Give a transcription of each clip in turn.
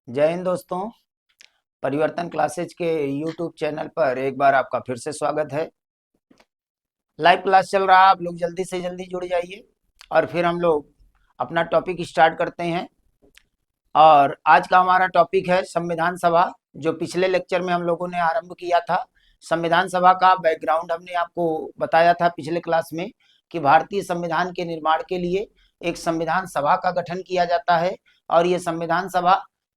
जय हिंद दोस्तों। परिवर्तन क्लासेज के यूट्यूब चैनल पर एक बार आपका फिर से स्वागत है। लाइव क्लास चल रहा है, आप लोग जल्दी से जल्दी जुड़ जाइए और फिर हम लोग अपना टॉपिक स्टार्ट करते हैं। और आज का हमारा टॉपिक है संविधान सभा, जो पिछले लेक्चर में हम लोगों ने आरंभ किया था। संविधान सभा का बैकग्राउंड हमने आपको बताया था पिछले क्लास में कि भारतीय संविधान के निर्माण के लिए एक संविधान सभा का गठन किया जाता है और ये संविधान सभा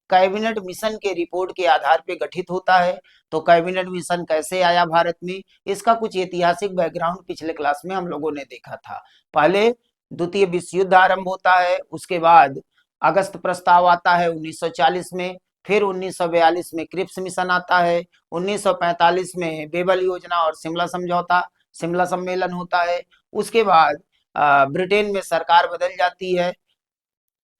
कैबिनेट मिशन के रिपोर्ट के आधार पर गठित होता है। तो कैबिनेट मिशन कैसे आया भारत में, इसका कुछ ऐतिहासिक बैकग्राउंड पिछले क्लास में हम लोगों ने देखा था। पहले द्वितीय विश्व युद्ध आरंभ होता है, उसके बाद अगस्त प्रस्ताव आता है 1940 में, फिर 1942 में क्रिप्स मिशन आता है, 1945 में बेबल योजना और शिमला समझौता शिमला सम्मेलन होता है। उसके बाद ब्रिटेन में सरकार बदल जाती है,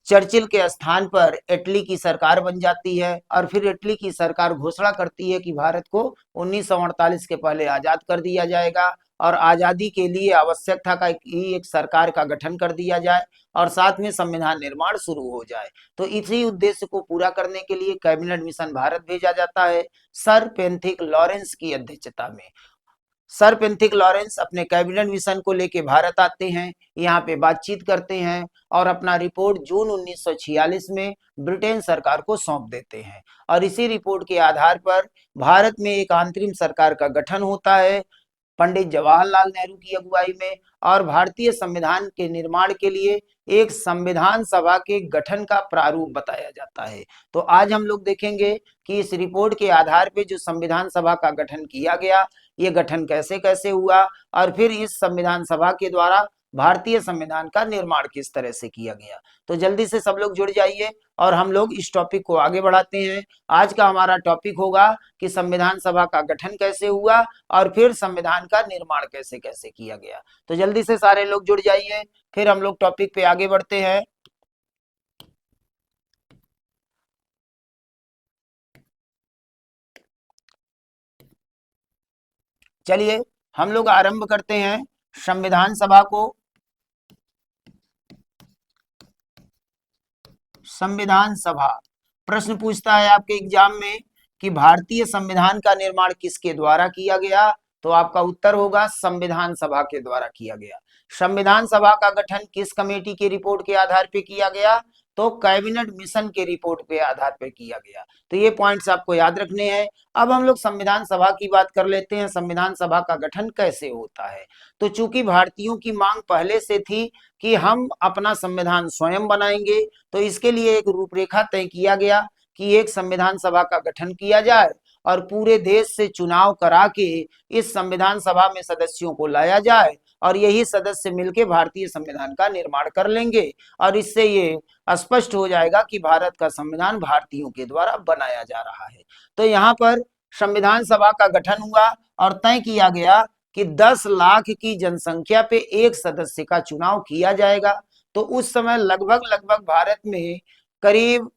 चर्चिल के स्थान पर इटली की सरकार बन जाती है और फिर इटली की सरकार घोषणा करती है कि भारत को 1948 के पहले आजाद कर दिया जाएगा और आजादी के लिए आवश्यक था कि एक सरकार का गठन कर दिया जाए और साथ में संविधान निर्माण शुरू हो जाए। तो इसी उद्देश्य को पूरा करने के लिए कैबिनेट मिशन भारत भेजा जाता है सर पेंथिक लॉरेंस की अध्यक्षता में। सर पेंथिक लॉरेंस अपने कैबिनेट मिशन को लेके भारत आते हैं, यहाँ पे बातचीत करते हैं और अपना रिपोर्ट जून 1946 में ब्रिटेन सरकार को सौंप देते हैं। और इसी रिपोर्ट के आधार पर भारत में एक अंतरिम सरकार का गठन होता है पंडित जवाहरलाल नेहरू की अगुवाई में, और भारतीय संविधान के निर्माण के लिए एक संविधान सभा के गठन का प्रारूप बताया जाता है। तो आज हम लोग देखेंगे कि इस रिपोर्ट के आधार पे जो संविधान सभा का गठन किया गया, ये गठन कैसे कैसे हुआ और फिर इस संविधान सभा के द्वारा भारतीय संविधान का निर्माण किस तरह से किया गया। तो जल्दी से सब लोग जुड़ जाइए और हम लोग इस टॉपिक को आगे बढ़ाते हैं। आज का हमारा टॉपिक होगा कि संविधान सभा का गठन कैसे हुआ और फिर संविधान का निर्माण कैसे कैसे किया गया। तो जल्दी से सारे लोग जुड़ जाइए, फिर हम लोग टॉपिक पे आगे बढ़ते हैं। चलिए हम लोग आरंभ करते हैं संविधान सभा को। संविधान सभा प्रश्न पूछता है आपके एग्जाम में कि भारतीय संविधान का निर्माण किसके द्वारा किया गया, तो आपका उत्तर होगा संविधान सभा के द्वारा किया गया। संविधान सभा का गठन किस कमेटी की रिपोर्ट के आधार पर किया गया, तो कैबिनेट मिशन के रिपोर्ट के आधार पर किया गया। तो ये पॉइंट्स आपको याद रखने हैं। अब हम लोग संविधान सभा की बात कर लेते हैं, संविधान सभा का गठन कैसे होता है। तो चूंकि भारतीयों की मांग पहले से थी कि हम अपना संविधान स्वयं बनाएंगे, तो इसके लिए एक रूपरेखा तय किया गया कि एक संविधान सभा का गठन किया जाए और पूरे देश से चुनाव करा के इस संविधान सभा में सदस्यों को लाया जाए और यही सदस्य मिलकर भारतीय संविधान का निर्माण कर लेंगे और इससे ये स्पष्ट हो जाएगा कि भारत का संविधान भारतीयों के द्वारा बनाया जा रहा है। तो यहाँ पर संविधान सभा का गठन हुआ और तय किया गया कि 10 लाख की जनसंख्या पे एक सदस्य का चुनाव किया जाएगा। तो उस समय लगभग लगभग भारत में करीब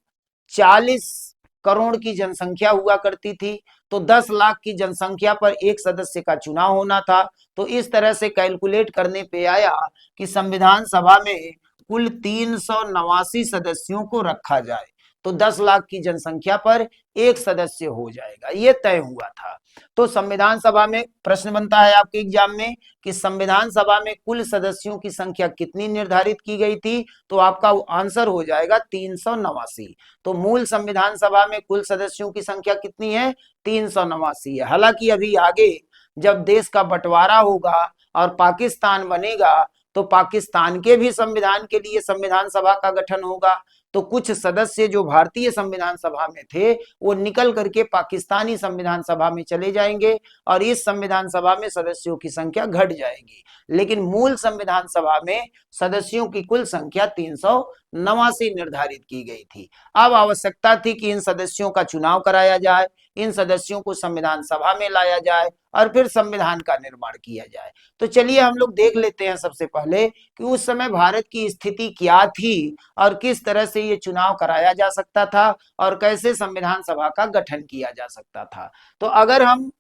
40 करोड़ की जनसंख्या हुआ करती थी, तो 10 लाख की जनसंख्या पर एक सदस्य का चुनाव होना था। तो इस तरह से कैलकुलेट करने पे आया कि संविधान सभा में कुल 389 सदस्यों को रखा जाए, तो 10 लाख की जनसंख्या पर एक सदस्य हो जाएगा, ये तय हुआ था। तो संविधान सभा में प्रश्न बनता है आपके एग्जाम में कि संविधान सभा में कुल सदस्यों की संख्या कितनी निर्धारित की गई थी, तो आपका आंसर हो जाएगा 389। तो मूल संविधान सभा में कुल सदस्यों की संख्या कितनी है, 389 है। हालांकि अभी आगे जब देश का बंटवारा होगा और पाकिस्तान बनेगा, तो पाकिस्तान के भी संविधान के लिए संविधान सभा का गठन होगा। तो कुछ सदस्य जो भारतीय संविधान सभा में थे वो निकल करके पाकिस्तानी संविधान सभा में चले जाएंगे और इस संविधान सभा में सदस्यों की संख्या घट जाएगी। लेकिन मूल संविधान सभा में सदस्यों की कुल संख्या 389 निर्धारित की गई थी। अब आवश्यकता थी कि इन सदस्यों का चुनाव कराया जाए, इन सदस्यों को संविधान सभा में लाया जाए और फिर संविधान का निर्माण किया जाए। तो चलिए हम लोग देख लेते हैं सबसे पहले कि उस समय भारत की स्थिति क्या थी और किस तरह से ये चुनाव कराया जा सकता था और कैसे संविधान सभा का गठन किया जा सकता था। तो अगर हम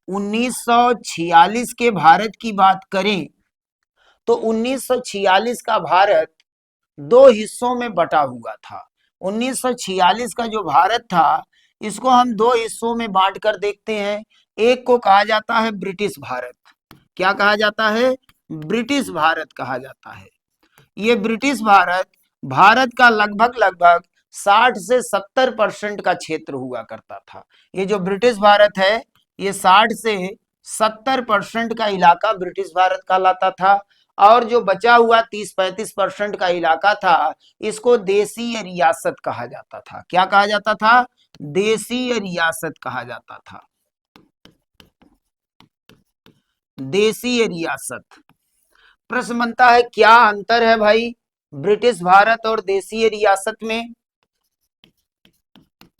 1946 के भारत की बात करें, तो 1946 का भारत दो हिस्सों में बटा हुआ था। 1946 का जो भारत था, इसको हम दो हिस्सों में बांट कर देखते हैं। एक को कहा जाता है ब्रिटिश भारत। क्या कहा जाता है? ब्रिटिश भारत कहा जाता है। ये ब्रिटिश भारत, भारत का लगभग लगभग 60 से 70% का क्षेत्र हुआ करता था। ये जो ब्रिटिश भारत है, ये 60 से 70% का इलाका ब्रिटिश भारत कहलाता था। और जो बचा हुआ 30-35% का इलाका था, इसको देशीय रियासत कहा जाता था। क्या कहा जाता था? देशीय रियासत कहा जाता था। देशीय रियासत। प्रश्न बनता है, क्या अंतर है भाई ब्रिटिश भारत और देशीय रियासत में?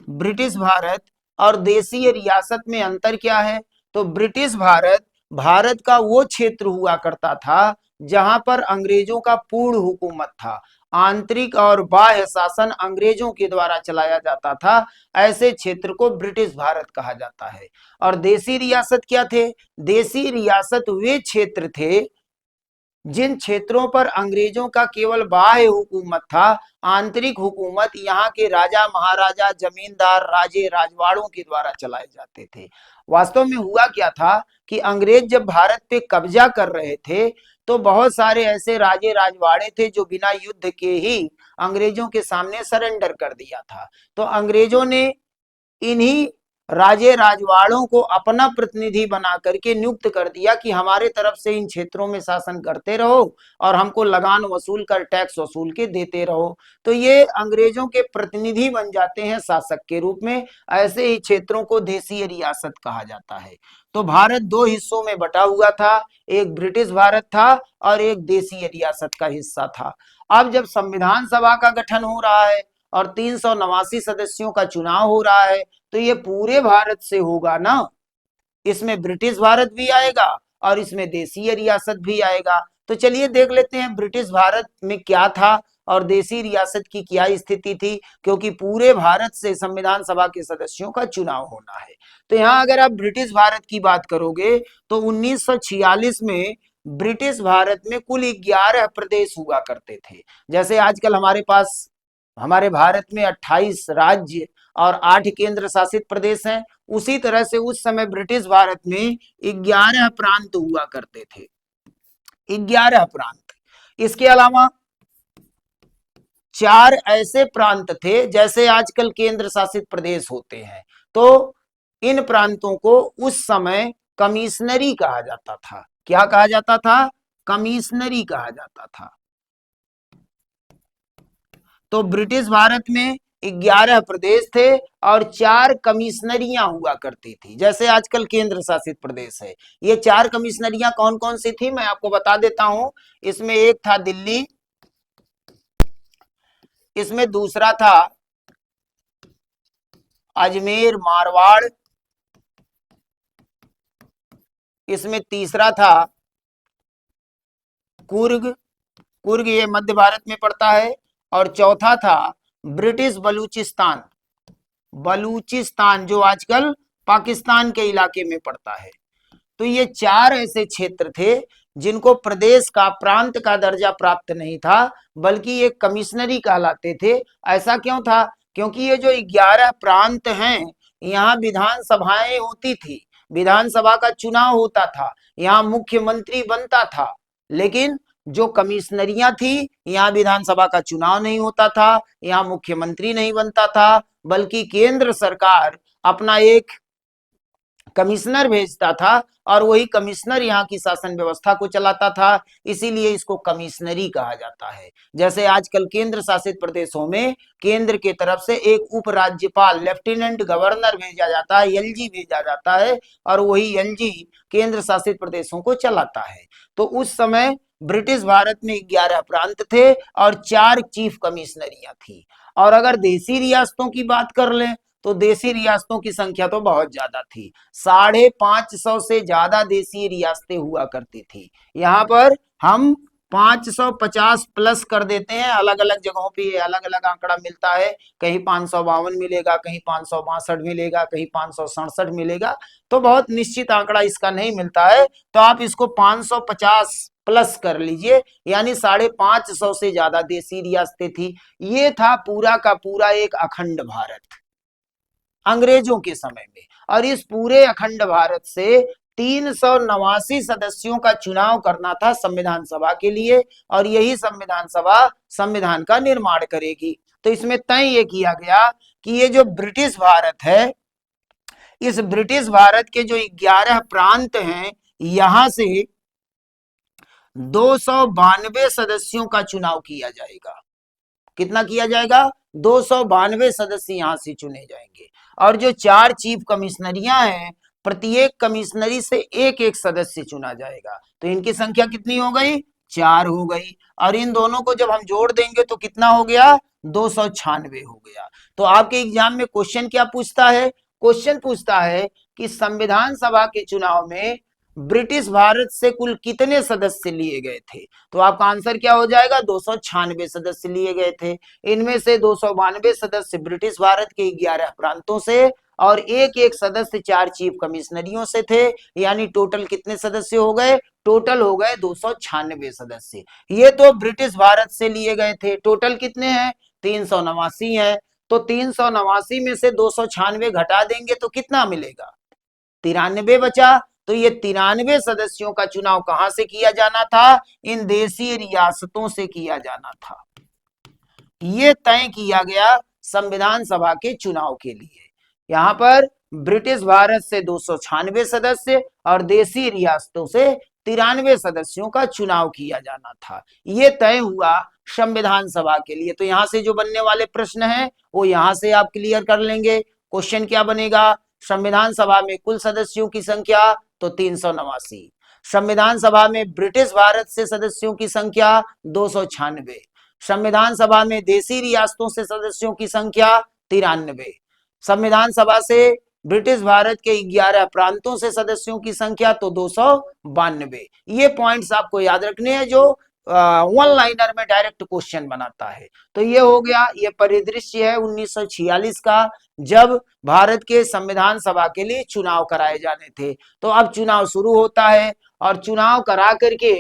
ब्रिटिश भारत और देशीय रियासत में अंतर क्या है? तो ब्रिटिश भारत, भारत का वो क्षेत्र हुआ करता था जहां पर अंग्रेजों का पूर्ण हुकूमत था। आंतरिक और बाह्य शासन अंग्रेजों के द्वारा चलाया जाता था। ऐसे क्षेत्र को ब्रिटिश भारत कहा जाता है। और देशी रियासत क्या थे? देशी रियासत वे क्षेत्र थे जिन क्षेत्रों पर अंग्रेजों का केवल बाह्य हुकूमत था, आंतरिक हुकूमत यहाँ के राजा महाराजा, जमींदार, राजे, राजवाड़ों के द्वारा चलाए जाते थे। वास्तव में हुआ क्या था कि अंग्रेज जब भारत पे कब्जा कर रहे थे, तो बहुत सारे ऐसे राजे राजवाड़े थे जो बिना युद्ध के ही अंग्रेजों के सामने सरेंडर कर दिया था। तो अंग्रेजों ने इन्हीं राजे राजवाड़ों को अपना प्रतिनिधि बना करके नियुक्त कर दिया कि हमारे तरफ से इन क्षेत्रों में शासन करते रहो और हमको लगान वसूल कर, टैक्स वसूल के देते रहो। तो ये अंग्रेजों के प्रतिनिधि बन जाते हैं शासक के रूप में। ऐसे ही क्षेत्रों को देशीय रियासत कहा जाता है। तो भारत दो हिस्सों में बटा हुआ था, एक ब्रिटिश भारत था और एक देशीय रियासत का हिस्सा था। अब जब संविधान सभा का गठन हो रहा है और 389 सदस्यों का चुनाव हो रहा है, तो ये पूरे भारत से होगा ना। इसमें ब्रिटिश भारत भी आएगा और इसमें देशीय रियासत भी आएगा। तो चलिए देख लेते हैं ब्रिटिश भारत में क्या था और देशी रियासत की क्या स्थिति थी, क्योंकि पूरे भारत से संविधान सभा के सदस्यों का चुनाव होना है। तो यहाँ अगर आप ब्रिटिश भारत की बात करोगे तो 1946 में ब्रिटिश भारत में कुल 11 प्रदेश हुआ करते थे। जैसे आजकल हमारे पास, हमारे भारत में 28 राज्य और 8 केंद्र शासित प्रदेश हैं, उसी तरह से उस समय ब्रिटिश भारत में 11 प्रांत हुआ करते थे। 11 प्रांत। इसके अलावा 4 ऐसे प्रांत थे जैसे आजकल केंद्र शासित प्रदेश होते हैं। तो इन प्रांतों को उस समय कमिश्नरी कहा जाता था। क्या कहा जाता था? कमिश्नरी कहा जाता था। तो ब्रिटिश भारत में 11 प्रदेश थे और 4 कमिश्नरियां हुआ करती थी, जैसे आजकल केंद्र शासित प्रदेश है। ये 4 कमिश्नरियां कौन कौन सी थी मैं आपको बता देता हूं। इसमें एक था दिल्ली, इसमें दूसरा था अजमेर मारवाड़, इसमें तीसरा था कुर्ग, कुर्ग ये मध्य भारत में पड़ता है, और चौथा था ब्रिटिश बलूचिस्तान, बलूचिस्तान जो आजकल पाकिस्तान के इलाके में पड़ता है। तो ये 4 ऐसे क्षेत्र थे जिनको प्रदेश का, प्रांत का दर्जा प्राप्त नहीं था, बल्कि ये कमिश्नरी कहलाते थे। ऐसा क्यों था? क्योंकि ये जो 11 प्रांत हैं, यहाँ विधानसभाएं होती थी, विधानसभा का चुनाव होता था, यहाँ मुख्यमंत्री बनता था। लेकिन जो कमिश्नरियां थी, यहाँ विधानसभा का चुनाव नहीं होता था, यहाँ मुख्यमंत्री नहीं बनता था, बल्कि केंद्र सरकार अपना एक कमिश्नर भेजता था और वही कमिश्नर यहाँ की शासन व्यवस्था को चलाता था। इसीलिए इसको कमिश्नरी कहा जाता है। जैसे आजकल केंद्र शासित प्रदेशों में केंद्र की तरफ से एक उपराज्यपाल, लेफ्टिनेंट गवर्नर भेजा जाता है, एलजी भेजा जाता है, और वही एलजी केंद्र शासित प्रदेशों को चलाता है। तो उस समय ब्रिटिश भारत में 11 प्रांत थे और 4 चीफ कमिश्नरियां थी। और अगर देशी रियासतों की बात कर लें तो देशी रियासतों की संख्या तो बहुत ज्यादा थी। 550 से ज्यादा देशी रियासतें हुआ करती थी। यहाँ पर हम 550 प्लस कर देते हैं, अलग अलग जगहों पे अलग अलग आंकड़ा मिलता है। कहीं 552 मिलेगा, कहीं 562 मिलेगा, कहीं 567 मिलेगा। तो बहुत निश्चित आंकड़ा इसका नहीं मिलता है। तो आप इसको 550 प्लस कर लीजिए, यानी 550 से ज्यादा देसी रियासतें थी। ये था पूरा का पूरा एक अखंड भारत अंग्रेजों के समय में। और इस पूरे अखंड भारत से 389 सदस्यों का चुनाव करना था संविधान सभा के लिए, और यही संविधान सभा संविधान का निर्माण करेगी। तो इसमें तय ये किया गया कि ये जो ब्रिटिश भारत है, इस ब्रिटिश भारत के जो 11 प्रांत हैं, यहां से 292 सदस्यों का चुनाव किया जाएगा। कितना किया जाएगा? 292 सदस्य यहां से चुने जाएंगे। और जो 4 चीफ कमिश्नरियां हैं, प्रत्येक कमिश्नरी से एक एक सदस्य चुना जाएगा। तो इनकी संख्या कितनी हो गई? 4 हो गई। और इन दोनों को जब हम जोड़ देंगे तो कितना हो गया? 296 हो गया। तो आपके एग्जाम में क्वेश्चन क्या पूछता है? क्वेश्चन पूछता है कि संविधान सभा के चुनाव में ब्रिटिश भारत से कुल कितने सदस्य लिए गए थे? तो आपका आंसर क्या हो जाएगा? 296 सदस्य लिए गए थे। इनमें से 292 सदस्य ब्रिटिश भारत के 11 प्रांतों से, और एक एक सदस्य 4 चीफ कमिश्नरियों से थे। यानी टोटल कितने सदस्य हो गए? टोटल हो गए 296 सदस्य। ये तो ब्रिटिश भारत से लिए गए थे। टोटल कितने हैं? 389 है। तो 389 में से 296 घटा देंगे तो कितना मिलेगा? 93 बचा। तो ये 93 सदस्यों का चुनाव कहां से किया जाना था? इन देशी रियासतों से किया जाना था। ये तय किया गया संविधान सभा के चुनाव के लिए। यहां पर ब्रिटिश भारत से 296 सदस्य और देशी रियासतों से 93 सदस्यों का चुनाव किया जाना था। ये तय हुआ संविधान सभा के लिए। तो यहां से जो बनने वाले प्रश्न हैं वो यहां से आप क्लियर कर लेंगे। क्वेश्चन क्या बनेगा? संविधान सभा में कुल सदस्यों की संख्या तो 389। संविधान सभा में ब्रिटिश भारत से सदस्यों की संख्या 296। संविधान सभा में देशी रियासतों से सदस्यों की संख्या 93। संविधान सभा से ब्रिटिश भारत के 11 प्रांतों से सदस्यों की संख्या तो 292। ये पॉइंट्स आपको याद रखने हैं जो वन लाइनर में डायरेक्ट क्वेश्चन बनाता है। तो ये हो गया, ये परिदृश्य है 1946 का, जब भारत के संविधान सभा के लिए चुनाव कराए जाने थे। तो अब चुनाव शुरू होता है और चुनाव करा करके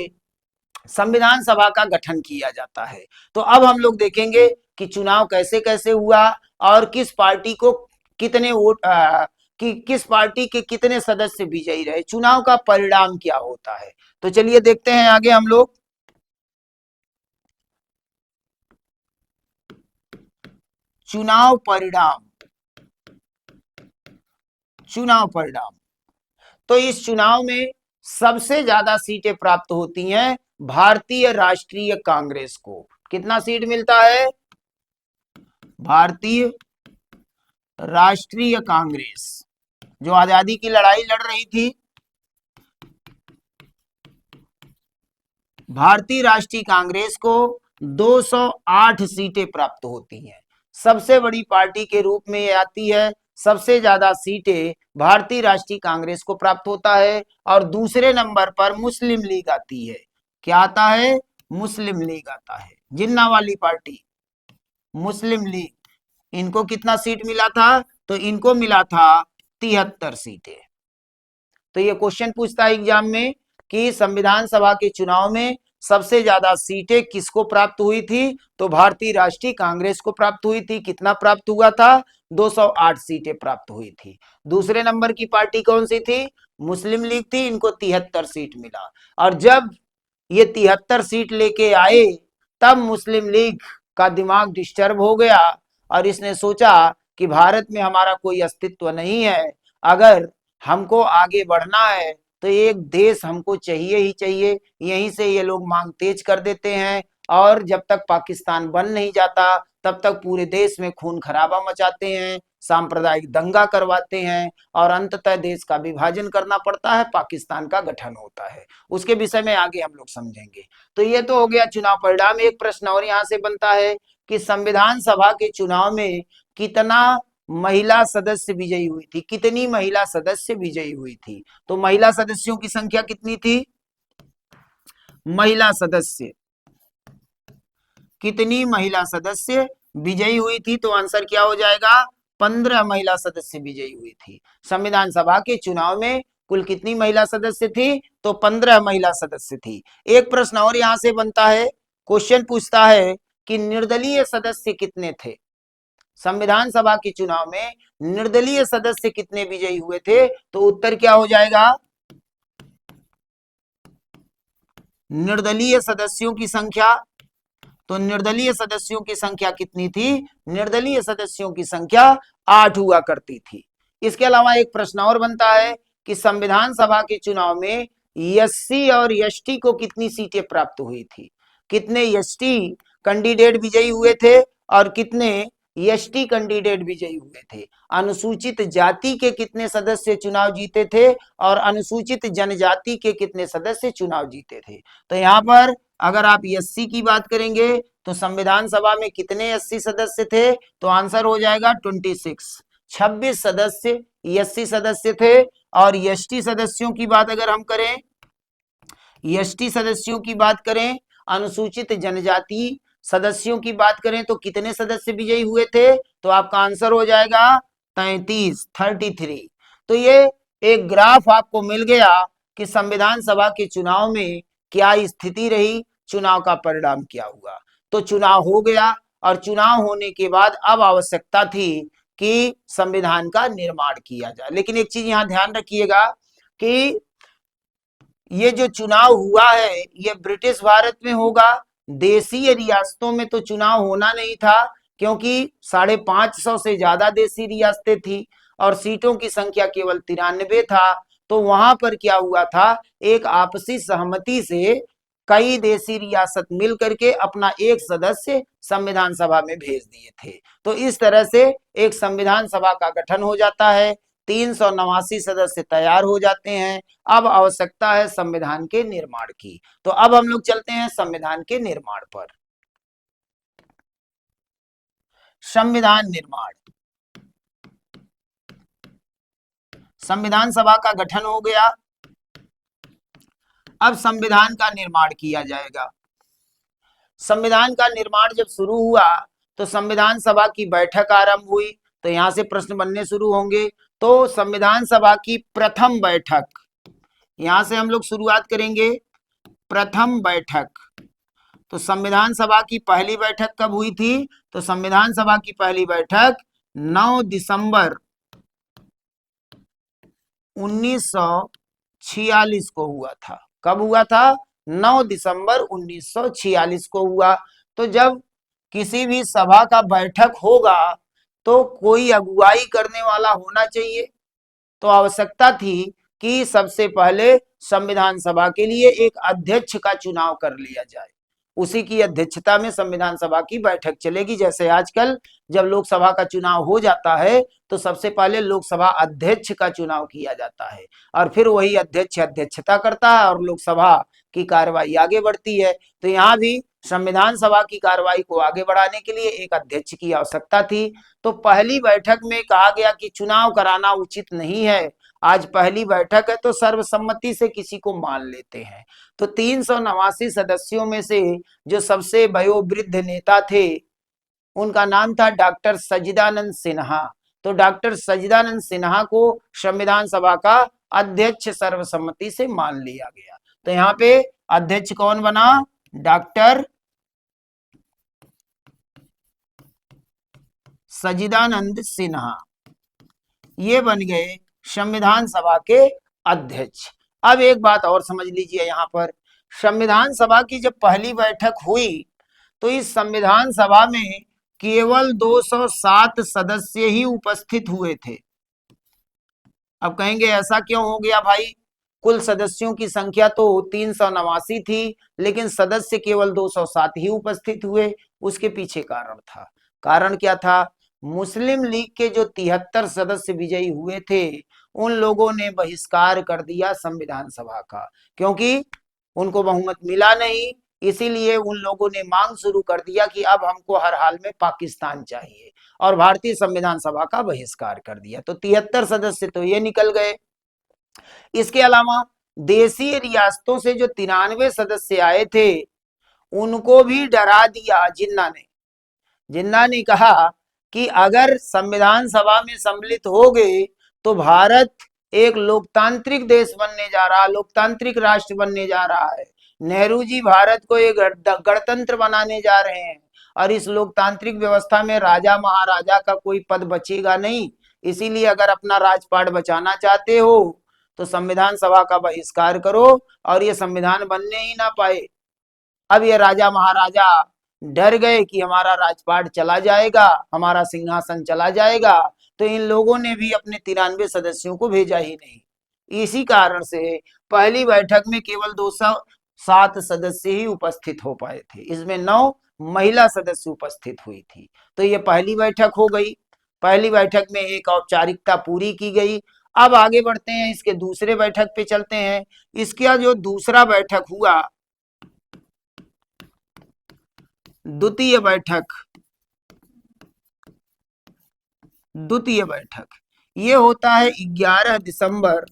संविधान सभा का गठन किया जाता है। तो अब हम लोग देखेंगे कि चुनाव कैसे कैसे हुआ और किस पार्टी को कितने वोट किस पार्टी के कितने सदस्य विजयी रहे, चुनाव का परिणाम क्या होता है। तो चलिए देखते हैं आगे हम लोग। चुनाव परिणाम, चुनाव परिणाम। तो इस चुनाव में सबसे ज्यादा सीटें प्राप्त होती हैं भारतीय राष्ट्रीय कांग्रेस को। कितना सीट मिलता है? भारतीय राष्ट्रीय कांग्रेस जो आजादी की लड़ाई लड़ रही थी, भारतीय राष्ट्रीय कांग्रेस को 208 सीटें प्राप्त होती हैं। सबसे बड़ी पार्टी के रूप में ये आती है। सबसे ज्यादा सीटें भारतीय राष्ट्रीय कांग्रेस को प्राप्त होता है। और दूसरे नंबर पर मुस्लिम लीग आती है। क्या आता है? मुस्लिम लीग आता है, जिन्ना वाली पार्टी मुस्लिम लीग। इनको कितना सीट मिला था? तो इनको मिला था 73 सीटें। तो ये क्वेश्चन पूछता है एग्जाम में कि संविधान सभा के चुनाव में सबसे ज्यादा सीटें किसको प्राप्त हुई थी? तो भारतीय राष्ट्रीय कांग्रेस को प्राप्त हुई थी। कितना प्राप्त हुआ था? 208 सीटें प्राप्त हुई थी। दूसरे नंबर की पार्टी कौन सी थी? मुस्लिम लीग थी। इनको 73 सीट मिला। और जब ये 73 सीट लेके आए तब मुस्लिम लीग का दिमाग डिस्टर्ब हो गया और इसने सोचा कि भारत में हमारा कोई अस्तित्व नहीं है। अगर हमको आगे बढ़ना है तो एक देश हमको चाहिए ही चाहिए। यहीं से ये लोग मांग तेज कर देते हैं और जब तक पाकिस्तान बन नहीं जाता तब तक पूरे देश में खून खराबा मचाते हैं, सांप्रदायिक दंगा करवाते हैं और अंततः देश का विभाजन करना पड़ता है, पाकिस्तान का गठन होता है। उसके विषय में आगे हम लोग समझेंगे। तो ये तो हो गया चुनाव परिणाम। एक प्रश्न और यहाँ से बनता है कि संविधान सभा के चुनाव में कितना महिला सदस्य विजयी हुई थी? कितनी महिला सदस्य विजयी हुई थी? तो महिला सदस्यों की संख्या कितनी थी? महिला सदस्य कितनी महिला सदस्य विजयी हुई थी? तो आंसर क्या हो जाएगा? 15 महिला सदस्य विजयी हुई थी। संविधान सभा के चुनाव में कुल कितनी महिला सदस्य थी? तो 15 महिला सदस्य थी। एक प्रश्न और यहां से बनता है, क्वेश्चन पूछता है कि निर्दलीय सदस्य कितने थे? संविधान सभा के चुनाव में निर्दलीय सदस्य कितने विजयी हुए थे? तो उत्तर क्या हो जाएगा? निर्दलीय सदस्यों की संख्या, तो निर्दलीय सदस्यों की संख्या कितनी थी? निर्दलीय सदस्यों की संख्या 8 हुआ करती थी। इसके अलावा एक प्रश्न और बनता है कि संविधान सभा के चुनाव में एससी और एसटी को कितनी सीटें प्राप्त हुई थी? कितने एसटी कैंडिडेट विजयी हुए थे और कितने एसटी कैंडिडेट विजयी हुए थे? अनुसूचित जाति के कितने सदस्य चुनाव जीते थे और अनुसूचित जनजाति के कितने सदस्य चुनाव जीते थे? तो यहाँ पर अगर आप एससी की बात करेंगे तो संविधान सभा में कितने एससी सदस्य थे? तो आंसर हो जाएगा 26 सदस्य एससी सदस्य थे। और एसटी सदस्यों की बात अगर हम करें, एसटी सदस्यों की बात करें, अनुसूचित जनजाति सदस्यों की बात करें तो कितने सदस्य विजयी हुए थे? तो आपका आंसर हो जाएगा 33। तो ये एक ग्राफ आपको मिल गया कि संविधान सभा के चुनाव में क्या स्थिति रही, चुनाव का परिणाम क्या हुआ। तो चुनाव हो गया और चुनाव होने के बाद अब आवश्यकता थी कि संविधान का निर्माण किया जाए। लेकिन एक चीज यहां ध्यान रखिएगा कि ये जो चुनाव हुआ है ये ब्रिटिश भारत में होगा, देशीय रियासतों में तो चुनाव होना नहीं था क्योंकि 550 से ज्यादा देशी रियासतें थी और सीटों की संख्या केवल 93 था। तो वहां पर क्या हुआ था, एक आपसी सहमति से कई देशी रियासत मिल करके अपना एक सदस्य संविधान सभा में भेज दिए थे। तो इस तरह से एक संविधान सभा का गठन हो जाता है, 389 सदस्य तैयार हो जाते हैं। अब आवश्यकता है संविधान के निर्माण की। तो अब हम लोग चलते हैं संविधान के निर्माण पर। संविधान निर्माण, संविधान सभा का गठन हो गया, अब संविधान का निर्माण किया जाएगा। संविधान का निर्माण जब शुरू हुआ तो संविधान सभा की बैठक आरंभ हुई। तो यहां से प्रश्न बनने शुरू होंगे। तो संविधान सभा की प्रथम बैठक, यहां से हम लोग शुरुआत करेंगे। प्रथम बैठक, तो संविधान सभा की पहली बैठक कब हुई थी? तो संविधान सभा की पहली बैठक 9 दिसंबर 1946 को हुआ था। कब हुआ था? 9 दिसंबर 1946 को हुआ। तो जब किसी भी सभा का बैठक होगा तो कोई अगुवाई करने वाला होना चाहिए। तो आवश्यकता थी कि सबसे पहले संविधान सभा के लिए एक अध्यक्ष का चुनाव कर लिया जाए। उसी की अध्यक्षता में संविधान सभा की बैठक चलेगी। जैसे आजकल जब लोकसभा का चुनाव हो जाता है तो सबसे पहले लोकसभा अध्यक्ष का चुनाव किया जाता है और फिर वही अध्यक्ष अध्यक्षता करता है और लोकसभा की कार्रवाई आगे बढ़ती है। तो यहाँ भी संविधान सभा की कार्रवाई को आगे बढ़ाने के लिए एक अध्यक्ष की आवश्यकता थी। तो पहली बैठक में कहा गया कि चुनाव कराना उचित नहीं है, आज पहली बैठक है तो सर्वसम्मति से किसी को मान लेते हैं। तो 389 सदस्यों में से जो सबसे वयोवृद्ध नेता थे उनका नाम था डॉक्टर सच्चिदानंद सिन्हा। तो डॉक्टर सच्चिदानंद सिन्हा को संविधान सभा का अध्यक्ष सर्वसम्मति से मान लिया गया। तो यहाँ पे अध्यक्ष कौन बना? डॉक्टर सच्चिदानंद सिन्हा, ये बन गए संविधान सभा के अध्यक्ष। अब एक बात और समझ लीजिए, यहाँ पर संविधान सभा की जब पहली बैठक हुई तो इस संविधान सभा में केवल 207 सदस्य ही उपस्थित हुए थे। अब कहेंगे ऐसा क्यों हो गया भाई, कुल सदस्यों की संख्या तो 389 थी लेकिन सदस्य केवल 207 ही उपस्थित हुए। उसके पीछे कारण था। कारण क्या था? मुस्लिम लीग के जो 73 सदस्य विजयी हुए थे उन लोगों ने बहिष्कार कर दिया संविधान सभा का, क्योंकि उनको बहुमत मिला नहीं। इसीलिए उन लोगों ने मांग शुरू कर दिया कि अब हमको हर हाल में पाकिस्तान चाहिए और भारतीय संविधान सभा का बहिष्कार कर दिया। तो 73 सदस्य तो ये निकल गए। इसके अलावा देशीय रियासतों से जो 93 सदस्य आए थे उनको भी डरा दिया जिन्ना ने। जिन्ना ने कहा कि अगर संविधान सभा में सम्मिलित हो गए तो भारत एक लोकतांत्रिक देश बनने जा रहा, लोकतांत्रिक राष्ट्र बनने जा रहा है। नेहरू जी भारत को एक गणतंत्र बनाने जा रहे हैं और इस लोकतांत्रिक व्यवस्था में राजा महाराजा का कोई पद बचेगा नहीं। इसीलिए अगर अपना राजपाट बचाना चाहते हो तो संविधान सभा का बहिष्कार करो और ये संविधान बनने ही ना पाए। अब ये राजा महाराजा डर गए कि हमारा राजपाट चला जाएगा, हमारा सिंहासन चला जाएगा, तो इन लोगों ने भी अपने 93 सदस्यों को भेजा ही नहीं। इसी कारण से पहली बैठक में केवल 207 सदस्य ही उपस्थित हो पाए थे, इसमें 9 महिला सदस्य उपस्थित हुई थी। तो ये पहली बैठक हो गई। पहली बैठक में एक औपचारिकता पूरी की गई। अब आगे बढ़ते हैं, इसके दूसरे बैठक पे चलते हैं। इसका जो दूसरा बैठक हुआ, द्वितीय बैठक, द्वितीय बैठक ये होता है 11 दिसंबर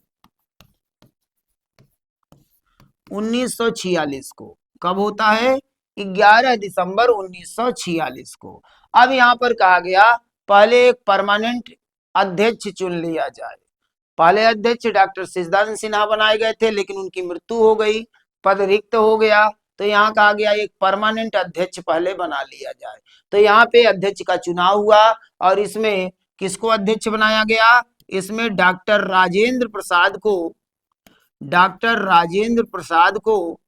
1946 को। कब होता है? 11 दिसंबर 1946 को। अब यहाँ पर कहा गया पहले एक परमानेंट अध्यक्ष चुन लिया जाए। पहले अध्यक्ष डॉक्टर सच्चिदानंद सिन्हा बनाए गए थे, लेकिन उनकी मृत्यु हो गई, पद रिक्त हो गया, तो यहाँ कहा गया एक परमानेंट अध्यक्ष पहले बना लिया जाए। तो यहाँ पे अध्यक्ष का चुनाव हुआ और इसमें किसको अध्यक्ष बनाया गया? इसमें डॉक्टर राजेंद्र प्रसाद को, डॉक्टर राजेंद्र प्रसाद को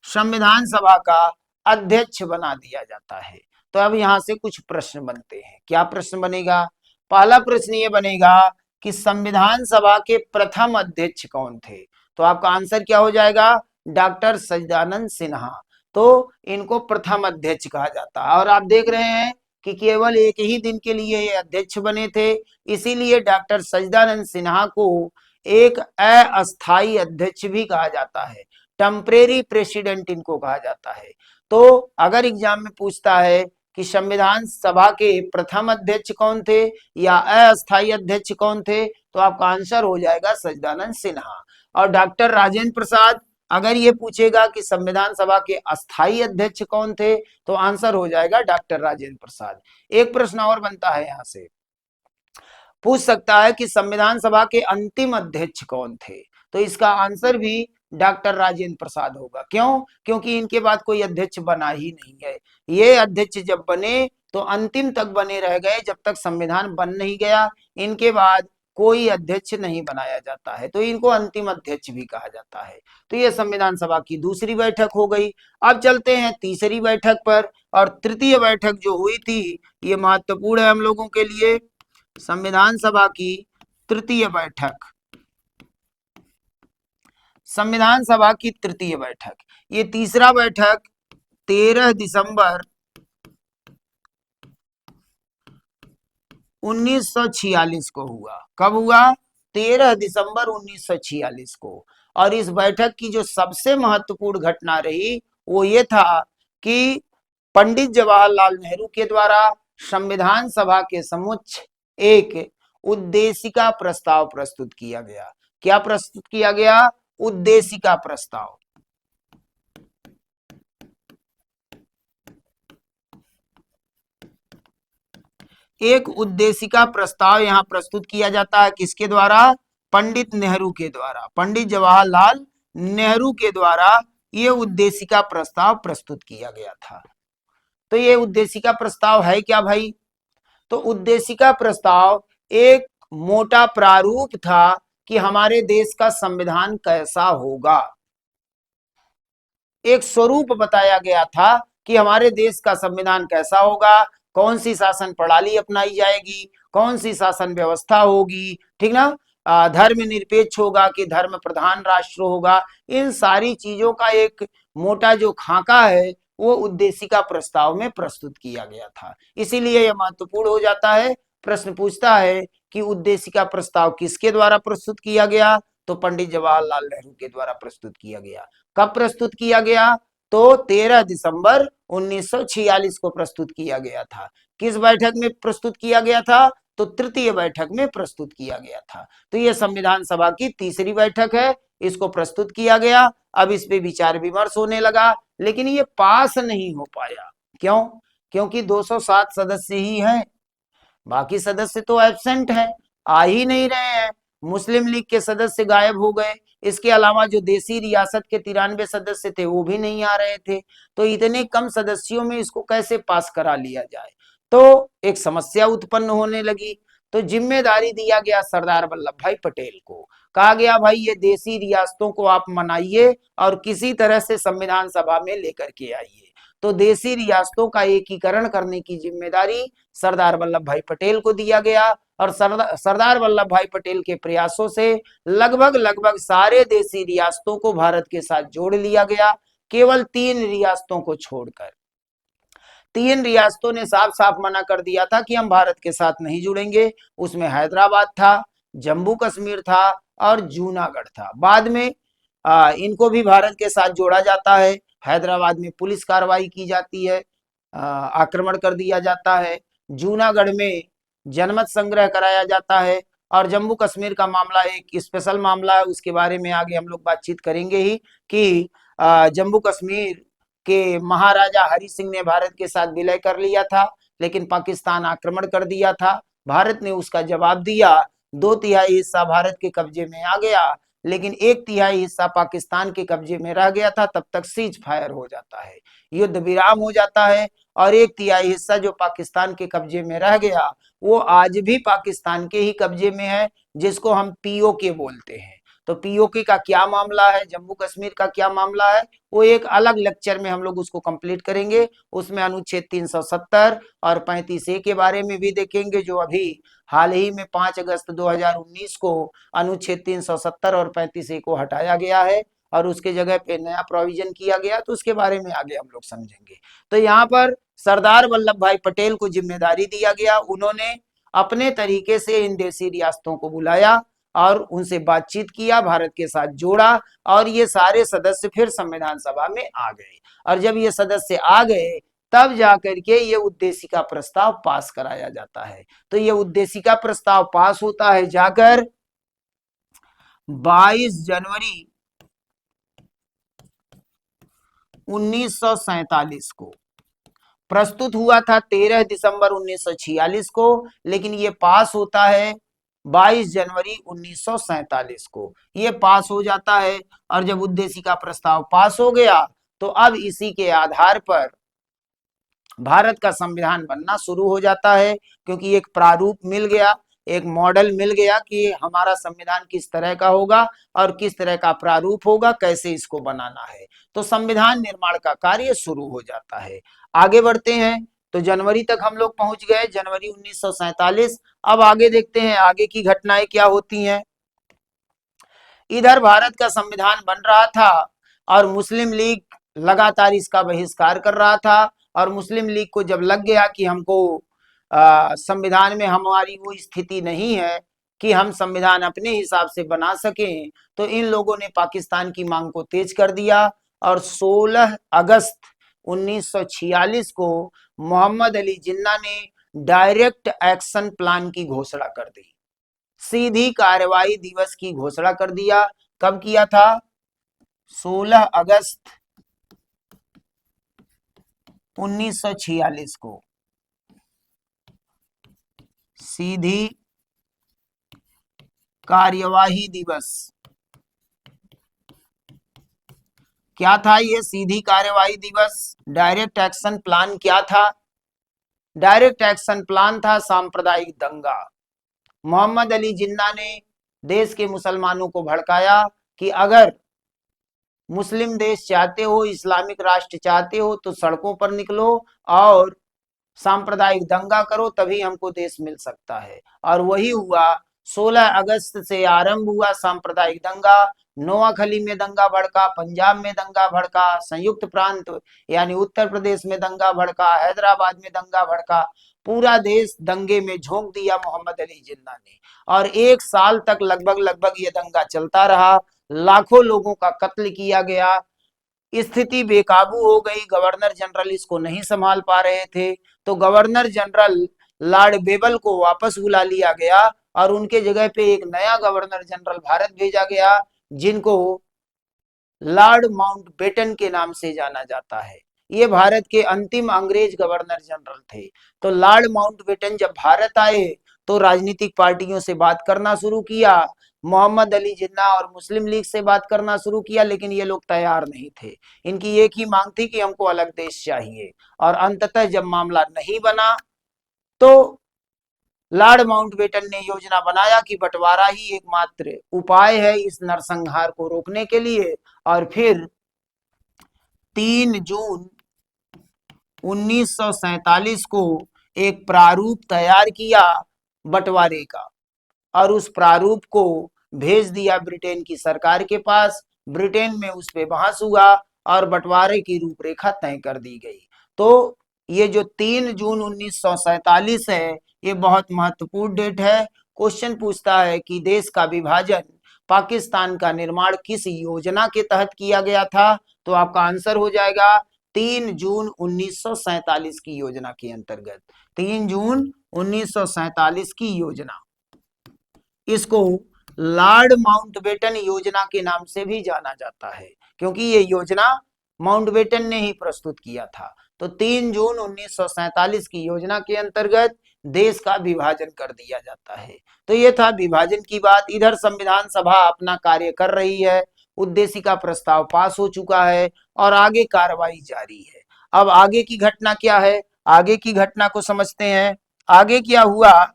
संविधान सभा का अध्यक्ष बना दिया जाता है। तो अब यहां से कुछ प्रश्न बनते हैं। क्या प्रश्न बनेगा? पहला प्रश्न ये बनेगा कि संविधान सभा के प्रथम अध्यक्ष कौन थे? तो आपका आंसर क्या हो जाएगा? डॉक्टर सच्चिदानंद सिन्हा। तो इनको प्रथम अध्यक्ष कहा जाता है। और आप देख रहे हैं कि केवल एक ही दिन के लिए ये अध्यक्ष बने थे, इसीलिए डॉक्टर सच्चिदानंद सिन्हा को एक अस्थायी अध्यक्ष भी कहा जाता है, टेम्परेरी प्रेसिडेंट इनको कहा जाता है। तो अगर एग्जाम में पूछता है कि संविधान सभा के प्रथम अध्यक्ष कौन थे या अस्थायी अध्यक्ष कौन थे, तो आपका आंसर हो जाएगा सच्चिदानंद सिन्हा। और डॉक्टर राजेंद्र प्रसाद, अगर ये पूछेगा कि संविधान सभा के अस्थायी अध्यक्ष कौन थे, तो आंसर हो जाएगा डॉक्टर राजेंद्र प्रसाद। एक प्रश्न और बनता है, यहां से पूछ सकता है कि संविधान सभा के अंतिम अध्यक्ष कौन थे, तो इसका आंसर भी डॉक्टर राजेंद्र प्रसाद होगा। क्यों? क्योंकि इनके बाद कोई अध्यक्ष बना ही नहीं है। ये अध्यक्ष जब बने तो अंतिम तक बने रह गए, जब तक संविधान बन नहीं गया। इनके बाद कोई अध्यक्ष नहीं बनाया जाता है, तो इनको अंतिम अध्यक्ष भी कहा जाता है। तो ये संविधान सभा की दूसरी बैठक हो गई। अब चलते हैं तीसरी बैठक पर। और तृतीय बैठक जो हुई थी, ये महत्वपूर्ण है हम लोगों के लिए। संविधान सभा की तृतीय बैठक, संविधान सभा की तृतीय बैठक, ये तीसरा बैठक 13 दिसंबर 1946 को हुआ। कब हुआ? 13 दिसंबर 1946 को। और इस बैठक की जो सबसे महत्वपूर्ण घटना रही वो ये था कि पंडित जवाहरलाल नेहरू के द्वारा संविधान सभा के समक्ष एक उद्देशिका प्रस्ताव प्रस्तुत किया गया। क्या प्रस्तुत किया गया? उद्देशिका प्रस्ताव। एक उद्देशिका प्रस्ताव यहां प्रस्तुत किया जाता है, किसके द्वारा? पंडित नेहरू के द्वारा, पंडित जवाहरलाल नेहरू के द्वारा ये उद्देशिका प्रस्ताव प्रस्तुत किया गया था। तो ये उद्देशिका प्रस्ताव है क्या भाई? तो उद्देशिका प्रस्ताव एक मोटा प्रारूप था कि हमारे देश का संविधान कैसा होगा। एक स्वरूप बताया गया था कि हमारे देश का संविधान कैसा होगा, कौन सी शासन प्रणाली अपनाई जाएगी, कौन सी शासन व्यवस्था होगी, ठीक ना, धर्म निरपेक्ष होगा कि धर्म प्रधान राष्ट्र होगा। इन सारी चीजों का एक मोटा जो खाका है वो उद्देशिका प्रस्ताव में प्रस्तुत किया गया था। इसीलिए यह महत्वपूर्ण हो जाता है। प्रश्न पूछता है कि उद्देशिका प्रस्ताव किसके द्वारा प्रस्तुत किया गया, तो पंडित जवाहरलाल नेहरू के द्वारा प्रस्तुत किया गया। कब प्रस्तुत किया गया? तो 13 दिसंबर 1946 को प्रस्तुत किया गया था। किस बैठक में प्रस्तुत किया गया था? तो तृतीय बैठक में प्रस्तुत किया गया था। तो यह संविधान सभा की तीसरी बैठक है, इसको प्रस्तुत किया गया। अब इस पे विचार विमर्श होने लगा, लेकिन ये पास नहीं हो पाया। क्यों? क्योंकि 207 सदस्य ही हैं, बाकी सदस्य तो एब्सेंट हैं। आ ही नहीं रहे हैं। मुस्लिम लीग के सदस्य गायब हो गए। इसके अलावा जो देसी रियासत के 93 सदस्य थे वो भी नहीं आ रहे थे। तो इतने कम सदस्यों में इसको कैसे पास करा लिया जाए, तो एक समस्या उत्पन्न होने लगी। तो जिम्मेदारी दिया गया सरदार वल्लभ भाई पटेल को। कहा गया भाई ये देसी रियासतों को आप मनाइए और किसी तरह से संविधान सभा में लेकर के आइए। तो देसी रियासतों का एकीकरण करने की जिम्मेदारी सरदार वल्लभ भाई पटेल को दिया गया। और सरदार वल्लभ भाई पटेल के प्रयासों से लगभग लगभग सारे देसी रियासतों को भारत के साथ जोड़ लिया गया, केवल 3 रियासतों को छोड़कर। 3 रियासतों ने साफ साफ मना कर दिया था कि हम भारत के साथ नहीं जुड़ेंगे। उसमें हैदराबाद था, जम्मू कश्मीर था और जूनागढ़ था। बाद में इनको भी भारत के साथ जोड़ा जाता है। हैदराबाद में पुलिस कार्रवाई की जाती है, आक्रमण कर दिया जाता है। जूनागढ़ में जनमत संग्रह कराया जाता है। और जम्मू कश्मीर का मामला एक स्पेशल मामला है, उसके बारे में आगे हम लोग बातचीत करेंगे ही कि जम्मू कश्मीर के महाराजा हरि सिंह ने भारत के साथ विलय कर लिया था, लेकिन पाकिस्तान आक्रमण कर दिया था। भारत ने उसका जवाब दिया, 2/3 हिस्सा भारत के कब्जे में आ गया, लेकिन 1/3 हिस्सा पाकिस्तान के कब्जे में रह गया था। तब तक सीज फायर हो जाता है, युद्ध विराम हो जाता है। और 1/3 हिस्सा जो पाकिस्तान के कब्जे में रह गया वो आज भी पाकिस्तान के ही कब्जे में है, जिसको हम पीओके बोलते हैं। तो पीओके का क्या मामला है, जम्मू कश्मीर का क्या मामला है, वो एक अलग लेक्चर में हम लोग उसको कंप्लीट करेंगे। उसमें अनुच्छेद 370 और 35A के बारे में भी देखेंगे, जो अभी हाल ही में 5 अगस्त 2019 को अनुच्छेद 370 और 35A को हटाया गया है और उसके जगह पे नया प्रोविजन किया गया। तो उसके बारे में आगे हम लोग समझेंगे। तो यहाँ पर सरदार वल्लभ भाई पटेल को जिम्मेदारी दिया गया। उन्होंने अपने तरीके से इन देसी रियासतों को बुलाया और उनसे बातचीत किया, भारत के साथ जोड़ा और ये सारे सदस्य फिर संविधान सभा में आ गए। और जब ये सदस्य आ गए तब जाकर के ये उद्देशिका प्रस्ताव पास कराया जाता है। तो ये उद्देशिका प्रस्ताव पास होता है जाकर 22 जनवरी 1947 को। प्रस्तुत हुआ था 13 दिसंबर 1946 को, लेकिन ये पास होता है 22 जनवरी 1947 को। ये पास हो जाता है। और जब उद्देशिका प्रस्ताव पास हो गया तो अब इसी के आधार पर भारत का संविधान बनना शुरू हो जाता है, क्योंकि एक प्रारूप मिल गया, एक मॉडल मिल गया कि हमारा संविधान किस तरह का होगा और किस तरह का प्रारूप होगा, कैसे इसको बनाना है। तो संविधान निर्माण का कार्य शुरू हो जाता है। आगे बढ़ते हैं। तो जनवरी तक हम लोग पहुंच गए, जनवरी 1947। अब आगे देखते हैं आगे की घटनाएं क्या होती हैं। इधर भारत का संविधान बन रहा था और मुस्लिम लीग लगातार इसका बहिष्कार कर रहा था। और मुस्लिम लीग को जब लग गया कि हमको संविधान में हमारी वो स्थिति नहीं है कि हम संविधान अपने हिसाब से बना सकें, तो इन लोगों ने पाकिस्तान की मांग को तेज कर दिया। और 16 अगस्त 1946 को मोहम्मद अली जिन्ना ने डायरेक्ट एक्शन प्लान की घोषणा कर दी, सीधी कार्रवाई दिवस की घोषणा कर दिया। कब किया था? 16 अगस्त 1946 को सीधी कार्यवाही दिवस। क्या था ये सीधी कार्यवाही दिवस? डायरेक्ट एक्शन प्लान क्या था? डायरेक्ट एक्शन प्लान था सांप्रदायिक दंगा। मोहम्मद अली जिन्ना ने देश के मुसलमानों को भड़काया कि अगर मुस्लिम देश चाहते हो, इस्लामिक राष्ट्र चाहते हो, तो सड़कों पर निकलो और सांप्रदायिक दंगा करो, तभी हमको देश मिल सकता है। और वही हुआ। 16 अगस्त से आरंभ हुआ सांप्रदायिक दंगा। नोआखली में दंगा भड़का, पंजाब में दंगा भड़का, संयुक्त प्रांत यानी उत्तर प्रदेश में दंगा भड़का, हैदराबाद में दंगा भड़का। पूरा देश दंगे में झोंक दिया मोहम्मद अली जिन्ना ने। और 1 साल तक लगभग लगभग ये दंगा चलता रहा। लाखों लोगों का कत्ल किया गया। स्थिति बेकाबू हो गई। गवर्नर जनरल इसको नहीं संभाल पा रहे थे, तो गवर्नर जनरल लॉर्ड बेबल को वापस बुला लिया गया और उनके जगह पे एक नया गवर्नर जनरल भारत भेजा गया, जिनको लॉर्ड माउंटबेटन के नाम से जाना जाता है। ये भारत के अंतिम अंग्रेज गवर्नर जनरल थे। तो लॉर्ड माउंटबेटन जब भारत आए तो राजनीतिक पार्टियों से बात करना शुरू किया, मोहम्मद अली जिन्ना और मुस्लिम लीग से बात करना शुरू किया, लेकिन ये लोग तैयार नहीं थे। इनकी एक ही मांग थी कि हमको अलग देश चाहिए। और अंततः जब मामला नहीं बना तो लॉर्ड माउंटबेटन ने योजना बनाया कि बंटवारा ही एकमात्र उपाय है इस नरसंहार को रोकने के लिए। और फिर 3 जून 1947 को एक प्रारूप तैयार किया बंटवारे का, और उस प्रारूप को भेज दिया ब्रिटेन की सरकार के पास। ब्रिटेन में उस पे बहस हुआ और बंटवारे की रूपरेखा तय कर दी गई। तो ये जो 3 जून 1947 है, ये बहुत महत्वपूर्ण डेट है। क्वेश्चन पूछता है कि देश का विभाजन, पाकिस्तान का निर्माण किस योजना के तहत किया गया था, तो आपका आंसर हो जाएगा 3 जून 1947 की योजना के अंतर्गत। 3 जून 1947 की योजना, इसको लॉर्ड माउंटबेटन योजना के नाम से भी जाना जाता है, क्योंकि ये योजना माउंटबेटन ने ही प्रस्तुत किया था। तो 3 जून 1947 की योजना के अंतर्गत देश का विभाजन कर दिया जाता है। तो ये था विभाजन की बात। इधर संविधान सभा अपना कार्य कर रही है, उद्देशिका प्रस्ताव पास हो चुका है और आगे कार्रवाई जारी है। अब आगे की घटना क्या है, आगे की घटना को समझते हैं। आगे क्या हुआ,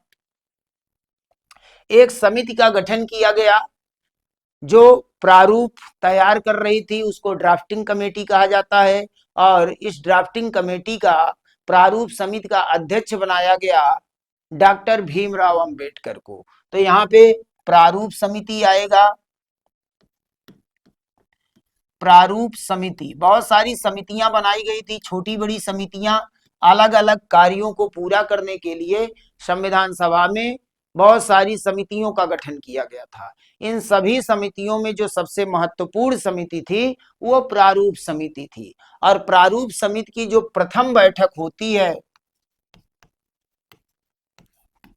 एक समिति का गठन किया गया जो प्रारूप तैयार कर रही थी, उसको ड्राफ्टिंग कमेटी कहा जाता है। और इस ड्राफ्टिंग कमेटी का प्रारूप समिति का अध्यक्ष बनाया गया डॉक्टर भीमराव अंबेडकर को। तो यहाँ पे प्रारूप समिति आएगा, प्रारूप समिति, बहुत सारी समितियां बनाई गई थी, छोटी बड़ी समितियां, अलग अलग कार्यों को पूरा करने के लिए संविधान सभा में बहुत सारी समितियों का गठन किया गया था। इन सभी समितियों में जो सबसे महत्वपूर्ण समिति थी वो प्रारूप समिति थी। और प्रारूप समिति की जो प्रथम बैठक होती है,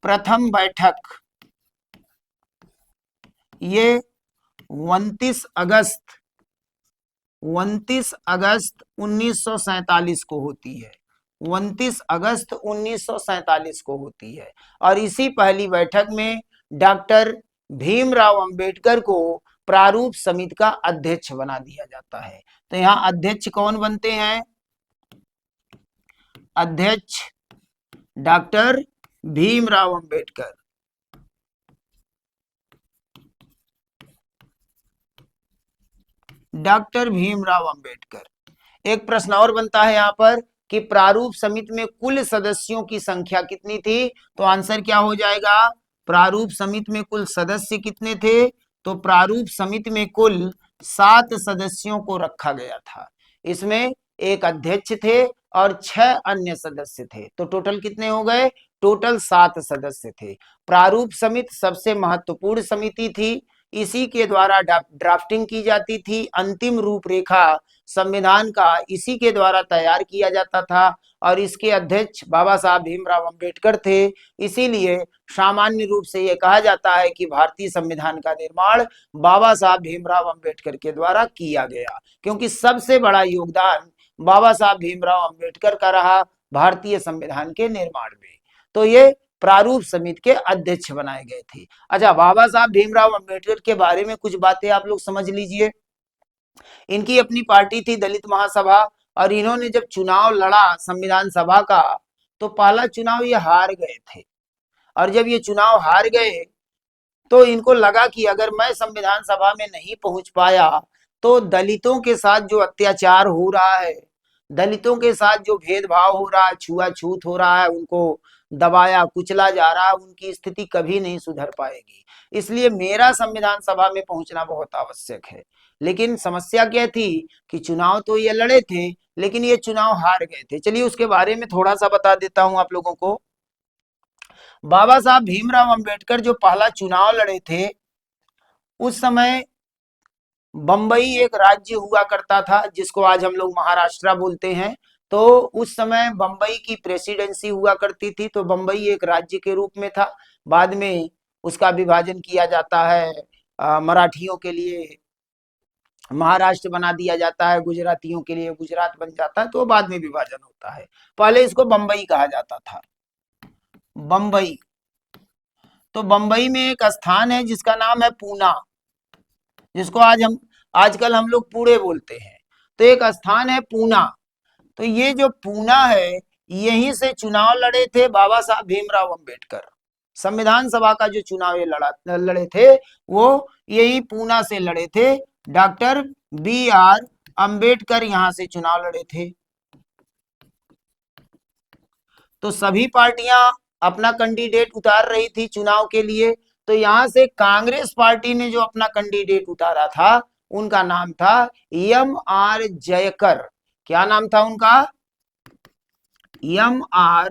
प्रथम बैठक ये 29 अगस्त 1947 को होती है। 29 अगस्त 1947 को होती है। और इसी पहली बैठक में डॉक्टर भीमराव अंबेडकर को प्रारूप समिति का अध्यक्ष बना दिया जाता है। तो यहाँ अध्यक्ष कौन बनते हैं, अध्यक्ष डॉक्टर भीमराव अंबेडकर। डॉक्टर भीमराव अंबेडकर। एक प्रश्न और बनता है यहाँ पर कि प्रारूप समिति में कुल सदस्यों की संख्या कितनी थी, तो आंसर क्या हो जाएगा, प्रारूप समिति में कुल सदस्य कितने थे, तो प्रारूप समिति में कुल 7 सदस्यों को रखा गया था। इसमें एक अध्यक्ष थे और 6 अन्य सदस्य थे। तो टोटल कितने हो गए, टोटल 7 सदस्य थे। प्रारूप समिति सबसे महत्वपूर्ण समिति थी, इसी के द्वारा ड्राफ्टिंग की जाती थी, अंतिम रूपरेखा संविधान का इसी के द्वारा तैयार किया जाता था। और इसके अध्यक्ष बाबा साहब भीमराव अंबेडकर थे। इसीलिए सामान्य रूप से यह कहा जाता है कि भारतीय संविधान का निर्माण बाबा साहब भीमराव अंबेडकर के द्वारा किया गया, क्योंकि सबसे बड़ा योगदान बाबा साहब भीमराव अंबेडकर का रहा भारतीय संविधान के निर्माण में। तो ये प्रारूप समिति के अध्यक्ष बनाए गए थे। अच्छा, बाबा साहब भीमराव अंबेडकर के बारे में कुछ बातें आप लोग समझ लीजिए। इनकी अपनी पार्टी थी दलित महासभा, और इन्होंने जब चुनाव लड़ा संविधान सभा का, तो पहला चुनाव ये हार गए थे। और जब ये चुनाव हार गए तो इनको लगा कि अगर मैं संविधान सभा में नहीं पहुंच पाया तो दलितों के साथ जो अत्याचार हो रहा है, दलितों के साथ जो भेदभाव हो रहा है, छुआछूत हो रहा है, उनको दबाया कुचला जा रहा है, उनकी स्थिति कभी नहीं सुधर पाएगी। इसलिए मेरा संविधान सभा में पहुंचना बहुत आवश्यक है। लेकिन समस्या क्या थी कि चुनाव तो ये लड़े थे, लेकिन ये चुनाव हार गए थे। चलिए उसके बारे में थोड़ा सा बता देता हूं आप लोगों को। बाबा साहब भीमराव अंबेडकर जो पहला चुनाव लड़े थे, उस समय बंबई एक राज्य हुआ करता था जिसको आज हम लोग महाराष्ट्र बोलते हैं। तो उस समय बंबई की प्रेसिडेंसी हुआ करती थी, तो बंबई एक राज्य के रूप में था। बाद में उसका विभाजन किया जाता है, मराठियों के लिए महाराष्ट्र बना दिया जाता है, गुजरातियों के लिए गुजरात बन जाता है, तो बाद में विभाजन होता है। पहले इसको बंबई कहा जाता था, बंबई। तो बंबई में एक स्थान है जिसका नाम है पूना, जिसको आजकल हम लोग पुणे बोलते हैं। तो एक स्थान है पूना। तो ये जो पूना है, यहीं से चुनाव लड़े थे बाबा साहब भीमराव अंबेडकर। संविधान सभा का जो चुनाव ये लड़े थे, वो यही पूना से लड़े थे। Doctor B.R. अंबेडकर यहां से चुनाव लड़े थे। तो सभी पार्टियां अपना कैंडिडेट उतार रही थी चुनाव के लिए। तो यहां से कांग्रेस पार्टी ने जो अपना कैंडिडेट उतारा था, उनका नाम था M.R. जयकर। क्या नाम था उनका? M.R.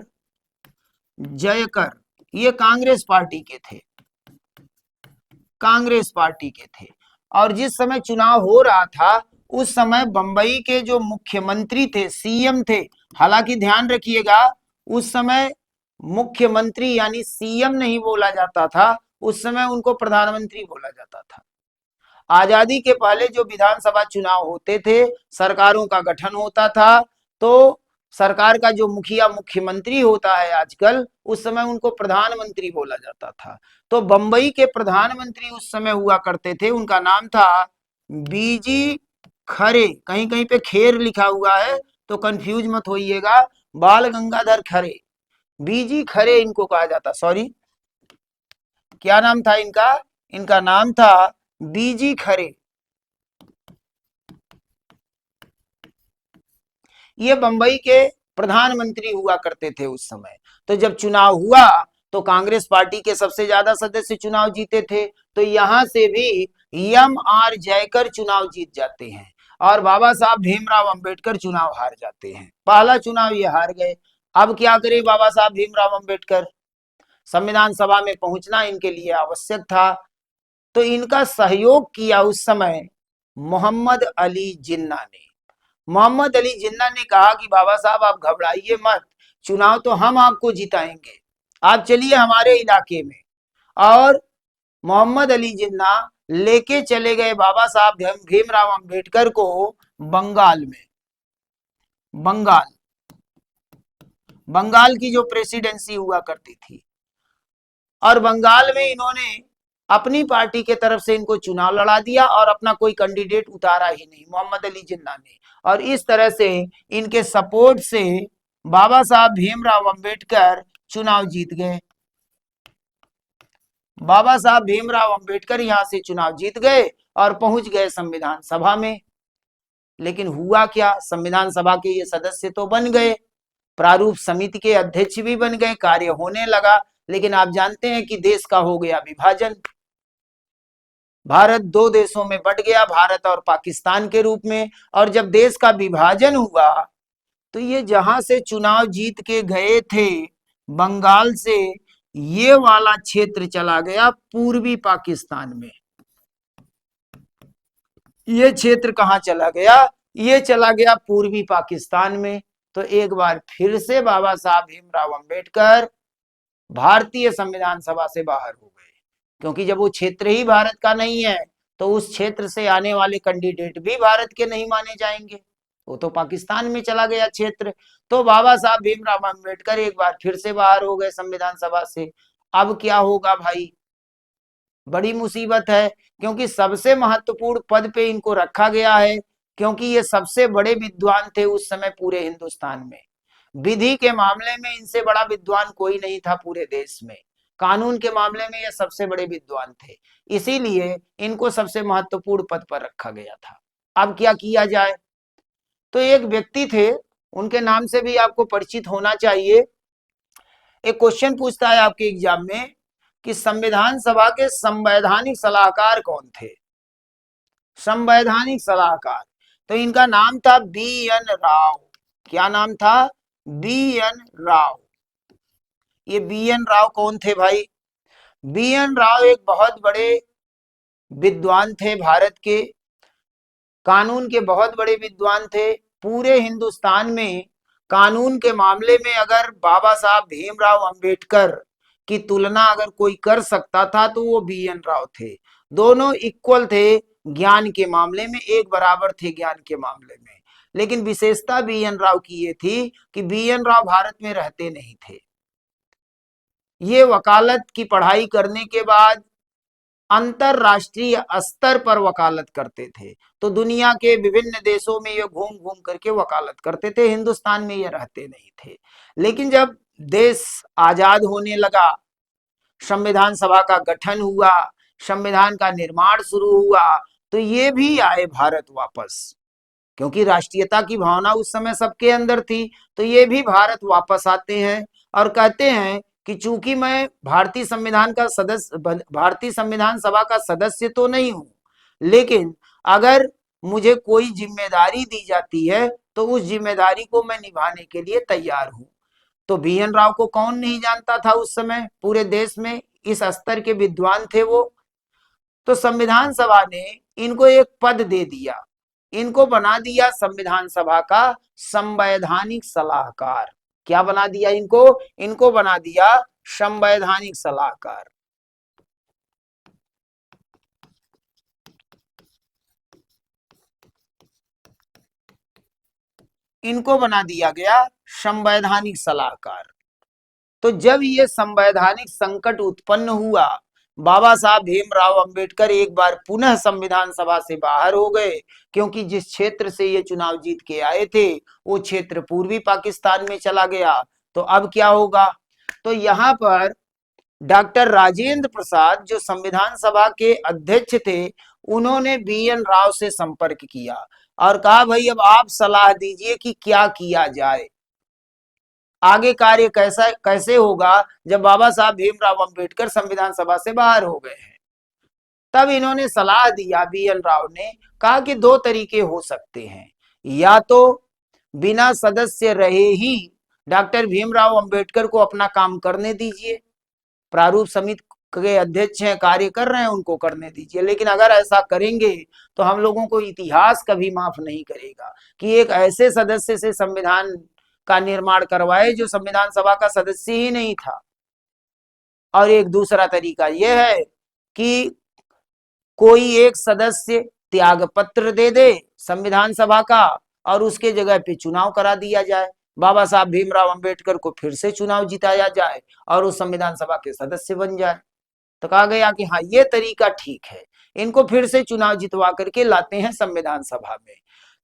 जयकर। ये कांग्रेस पार्टी के थे, कांग्रेस पार्टी के थे। और जिस समय चुनाव हो रहा था, उस समय बंबई के जो मुख्यमंत्री थे, CM थे। हालांकि ध्यान रखिएगा, उस समय मुख्यमंत्री यानी CM नहीं बोला जाता था, उस समय उनको प्रधानमंत्री बोला जाता था। आजादी के पहले जो विधानसभा चुनाव होते थे, सरकारों का गठन होता था, तो सरकार का जो मुखिया मुख्यमंत्री होता है आजकल, उस समय उनको प्रधानमंत्री बोला जाता था। तो बंबई के प्रधानमंत्री उस समय हुआ करते थे, उनका नाम था BG खरे। कहीं कहीं पे खेर लिखा हुआ है, तो कंफ्यूज मत होइएगा। बाल गंगाधर खरे, BG खरे इनको कहा जाता। सॉरी, क्या नाम था इनका? इनका नाम था BG खरे। ये बंबई के प्रधानमंत्री हुआ करते थे उस समय। तो जब चुनाव हुआ, तो कांग्रेस पार्टी के सबसे ज्यादा सदस्य चुनाव जीते थे। तो यहां से भी M.R. जयकर चुनाव जीत जाते हैं, और बाबा साहब भीमराव अंबेडकर चुनाव हार जाते हैं। पहला चुनाव ये हार गए। अब क्या करे बाबा साहब भीमराव अंबेडकर? संविधान सभा में पहुंचना इनके लिए आवश्यक था। तो इनका सहयोग किया उस समय मोहम्मद अली जिन्ना ने। मोहम्मद अली जिन्ना ने कहा कि बाबा साहब आप घबराइए मत, चुनाव तो हम आपको जिताएंगे, आप चलिए हमारे इलाके में। और मोहम्मद अली जिन्ना लेके चले गए बाबा साहब भीमराव अंबेडकर को बंगाल में। बंगाल, बंगाल की जो प्रेसिडेंसी हुआ करती थी, और बंगाल में इन्होंने अपनी पार्टी के तरफ से इनको चुनाव लड़ा दिया, और अपना कोई कैंडिडेट उतारा ही नहीं, मोहम्मद अली जिन्ना ने। और इस तरह से इनके सपोर्ट से बाबा साहब भीमराव अंबेडकर चुनाव जीत गए। बाबा साहब भीमराव अंबेडकर यहां से चुनाव जीत गए और पहुंच गए संविधान सभा में। लेकिन हुआ क्या, संविधान सभा के ये सदस्य तो बन गए, प्रारूप समिति के अध्यक्ष भी बन गए, कार्य होने लगा। लेकिन आप जानते हैं कि देश का हो गया विभाजन। भारत दो देशों में बंट गया, भारत और पाकिस्तान के रूप में। और जब देश का विभाजन हुआ, तो ये जहां से चुनाव जीत के गए थे बंगाल से, ये वाला क्षेत्र चला गया पूर्वी पाकिस्तान में। ये क्षेत्र कहां चला गया? ये चला गया पूर्वी पाकिस्तान में। तो एक बार फिर से बाबा साहब भीमराव अंबेडकर भारतीय संविधान सभा से बाहर हो गए, क्योंकि जब वो क्षेत्र ही भारत का नहीं है, तो उस क्षेत्र से आने वाले कैंडिडेट भी भारत के नहीं माने जाएंगे, वो तो पाकिस्तान में चला गया क्षेत्र। तो बाबा साहब भीमराव अंबेडकर एक बार फिर से बाहर हो गए संविधान सभा से। अब क्या होगा भाई? बड़ी मुसीबत है, क्योंकि सबसे महत्वपूर्ण पद पे इनको रखा गया है, क्योंकि ये सबसे बड़े विद्वान थे उस समय पूरे हिंदुस्तान में। विधि के मामले में इनसे बड़ा विद्वान कोई नहीं था पूरे देश में। कानून के मामले में ये सबसे बड़े विद्वान थे, इसीलिए इनको सबसे महत्वपूर्ण पद पर रखा गया था। अब क्या किया जाए? तो एक व्यक्ति थे, उनके नाम से भी आपको परिचित होना चाहिए। एक क्वेश्चन पूछता है आपके एग्जाम में कि संविधान सभा के संवैधानिक सलाहकार कौन थे? संवैधानिक सलाहकार, तो इनका नाम था B.N. राव। क्या नाम था? B.N. राव। ये B.N. राव कौन थे भाई? B.N. राव एक बहुत बड़े विद्वान थे भारत के, कानून के बहुत बड़े विद्वान थे। पूरे हिंदुस्तान में कानून के मामले में अगर बाबा साहब भीमराव अंबेडकर की तुलना अगर कोई कर सकता था, तो वो B.N. राव थे। दोनों इक्वल थे ज्ञान के मामले में, एक बराबर थे ज्ञान के मामले में। लेकिन विशेषता B.N. राव की ये थी कि B.N. राव भारत में रहते नहीं थे, ये वकालत की पढ़ाई करने के बाद अंतरराष्ट्रीय स्तर पर वकालत करते थे। तो दुनिया के विभिन्न देशों में ये घूम घूम करके वकालत करते थे, हिंदुस्तान में ये रहते नहीं थे। लेकिन जब देश आजाद होने लगा, संविधान सभा का गठन हुआ, संविधान का निर्माण शुरू हुआ, तो ये भी आए भारत वापस, क्योंकि राष्ट्रीयता की भावना उस समय सबके अंदर थी। तो ये भी भारत वापस आते हैं और कहते हैं कि चूंकि मैं भारतीय संविधान का सदस्य, भारतीय संविधान सभा का सदस्य तो नहीं हूं, लेकिन अगर मुझे कोई जिम्मेदारी दी जाती है तो उस जिम्मेदारी को मैं निभाने के लिए तैयार हूं। तो बीएन राव को कौन नहीं जानता था उस समय, पूरे देश में इस स्तर के विद्वान थे वो। तो संविधान सभा ने इनको एक पद दे दिया, इनको बना दिया संविधान सभा का संवैधानिक सलाहकार। क्या बना दिया इनको? इनको बना दिया संवैधानिक सलाहकार। इनको बना दिया गया संवैधानिक सलाहकार। तो जब ये संवैधानिक संकट उत्पन्न हुआ, बाबा साहब भीमराव अंबेडकर एक बार पुनः संविधान सभा से बाहर हो गए, क्योंकि जिस क्षेत्र से ये चुनाव जीत के आए थे वो क्षेत्र पूर्वी पाकिस्तान में चला गया। तो अब क्या होगा? तो यहाँ पर डॉक्टर राजेंद्र प्रसाद जो संविधान सभा के अध्यक्ष थे, उन्होंने बीएन राव से संपर्क किया और कहा भाई अब आप सलाह दीजिए कि क्या किया जाए, आगे कार्य कैसा कैसे होगा जब बाबा साहब भीमराव अंबेडकर संविधान सभा से बाहर हो गए हैं। तब इन्होंने सलाह दिया, बीएन राव ने कहा कि दो तरीके हो सकते हैं, या तो बिना सदस्य रहे ही डॉक्टर भीमराव अंबेडकर को अपना काम करने दीजिए, प्रारूप समिति के अध्यक्ष हैं, कार्य कर रहे हैं, उनको करने दीजिए। लेकिन अगर ऐसा करेंगे तो हम लोगों को इतिहास कभी माफ नहीं करेगा कि एक ऐसे सदस्य से संविधान का निर्माण करवाए जो संविधान सभा का सदस्य ही नहीं था। और एक दूसरा तरीका यह है कि कोई एक सदस्य त्याग पत्र दे दे संविधान सभा का और उसके जगह पे चुनाव करा दिया जाए, बाबा साहब भीमराव अंबेडकर को फिर से चुनाव जिताया जाए और उस संविधान सभा के सदस्य बन जाए। तो कहा गया कि हाँ ये तरीका ठीक है, इनको फिर से चुनाव जितवा करके लाते हैं संविधान सभा में।